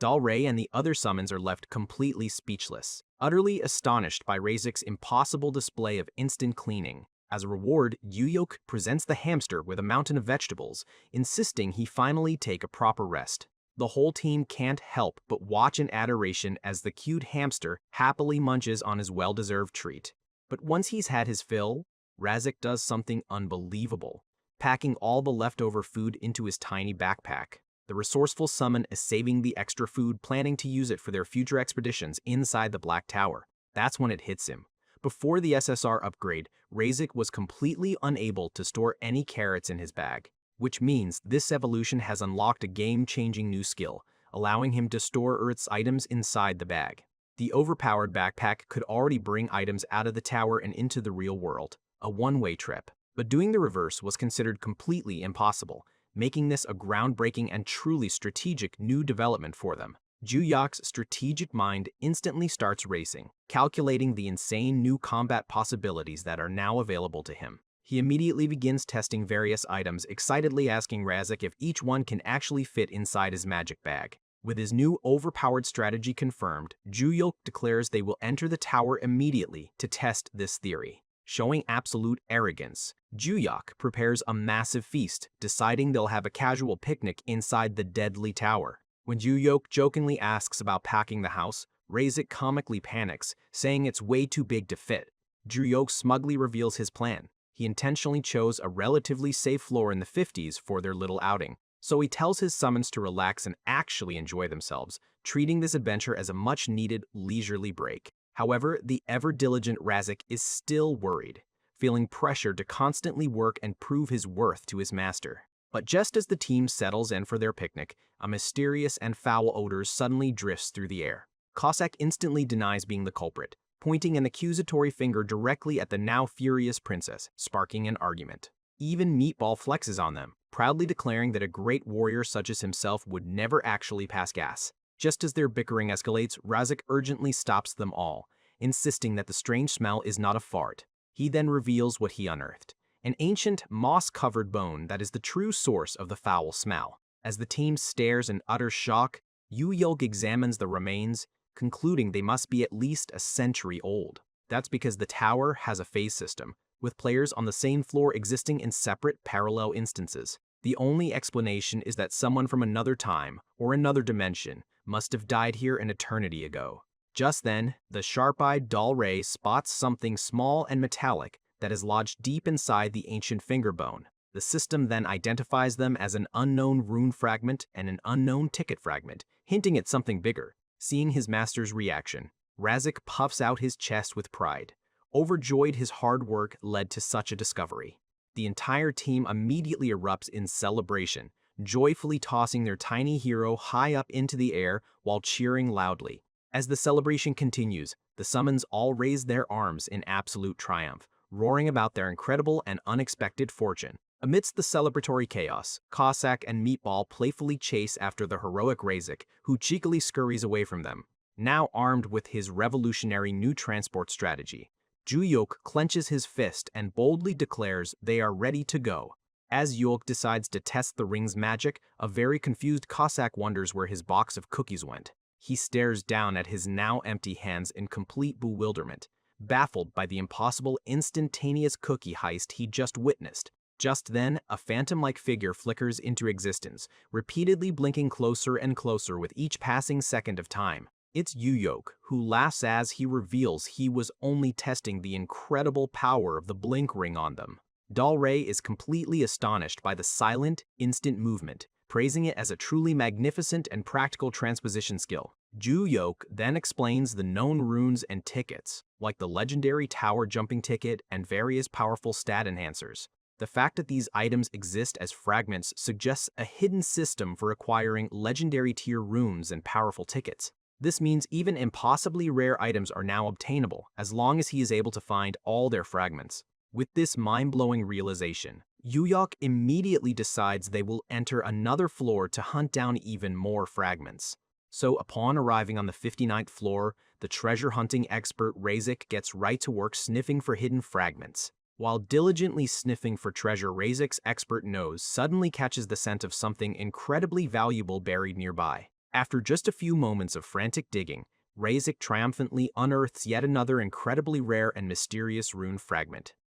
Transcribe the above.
Dalray and the other summons are left completely speechless, utterly astonished by Razic's impossible display of instant cleaning. As a reward, Joohyuk presents the hamster with a mountain of vegetables, insisting he finally take a proper rest. The whole team can't help but watch in adoration as the cute hamster happily munches on his well-deserved treat. But once he's had his fill, Razic does something unbelievable, packing all the leftover food into his tiny backpack. The resourceful summon is saving the extra food, planning to use it for their future expeditions inside the Black Tower. That's when it hits him. Before the SSR upgrade, Razic was completely unable to store any carrots in his bag, which means this evolution has unlocked a game-changing new skill, allowing him to store Earth's items inside the bag. The overpowered backpack could already bring items out of the tower and into the real world, a one-way trip. But doing the reverse was considered completely impossible, making this a groundbreaking and truly strategic new development for them. Joohyuk's strategic mind instantly starts racing, calculating the insane new combat possibilities that are now available to him. He immediately begins testing various items, excitedly asking Razic if each one can actually fit inside his magic bag. With his new overpowered strategy confirmed, Joohyuk declares they will enter the tower immediately to test this theory. Showing absolute arrogance, Joohyuk prepares a massive feast, deciding they'll have a casual picnic inside the deadly tower. When Joohyuk jokingly asks about packing the house, Razic comically panics, saying it's way too big to fit. Joohyuk smugly reveals his plan. He intentionally chose a relatively safe floor in the 50s for their little outing, so he tells his summons to relax and actually enjoy themselves, treating this adventure as a much-needed leisurely break. However, the ever-diligent Razic is still worried, feeling pressure to constantly work and prove his worth to his master. But just as the team settles in for their picnic, a mysterious and foul odor suddenly drifts through the air. Cossack instantly denies being the culprit, pointing an accusatory finger directly at the now furious princess, sparking an argument. Even Meatball flexes on them, proudly declaring that a great warrior such as himself would never actually pass gas. Just as their bickering escalates, Razic urgently stops them all, insisting that the strange smell is not a fart. He then reveals what he unearthed, an ancient, moss-covered bone that is the true source of the foul smell. As the team stares in utter shock, Joohyuk examines the remains, concluding they must be at least a century old. That's because the tower has a phase system, with players on the same floor existing in separate parallel instances. The only explanation is that someone from another time, or another dimension, must have died here an eternity ago. Just then, the sharp-eyed Dalray spots something small and metallic that is lodged deep inside the ancient finger bone. The system then identifies them as an unknown rune fragment and an unknown ticket fragment, hinting at something bigger. Seeing his master's reaction, Razic puffs out his chest with pride, overjoyed his hard work led to such a discovery. The entire team immediately erupts in celebration, joyfully tossing their tiny hero high up into the air while cheering loudly. As the celebration continues, the summons all raise their arms in absolute triumph, roaring about their incredible and unexpected fortune. Amidst the celebratory chaos, Cossack and Meatball playfully chase after the heroic Razic, who cheekily scurries away from them. Now armed with his revolutionary new transport strategy, Joohyuk clenches his fist and boldly declares they are ready to go. As Joohyuk decides to test the ring's magic, a very confused Cossack wonders where his box of cookies went. He stares down at his now empty hands in complete bewilderment, baffled by the impossible instantaneous cookie heist he just witnessed. Just then, a phantom-like figure flickers into existence, repeatedly blinking closer and closer with each passing second of time. It's Joohyuk, who laughs as he reveals he was only testing the incredible power of the blink ring on them. Dalray is completely astonished by the silent, instant movement, praising it as a truly magnificent and practical transposition skill. Joohyuk then explains the known runes and tickets, like the legendary tower jumping ticket and various powerful stat enhancers. The fact that these items exist as fragments suggests a hidden system for acquiring legendary tier runes and powerful tickets. This means even impossibly rare items are now obtainable, as long as he is able to find all their fragments. With this mind-blowing realization, Joohyuk immediately decides they will enter another floor to hunt down even more fragments. So upon arriving on the 59th floor, the treasure-hunting expert Razic gets right to work sniffing for hidden fragments. While diligently sniffing for treasure, Razic's expert nose suddenly catches the scent of something incredibly valuable buried nearby. After just a few moments of frantic digging, Razic triumphantly unearths yet another incredibly rare and mysterious rune fragment.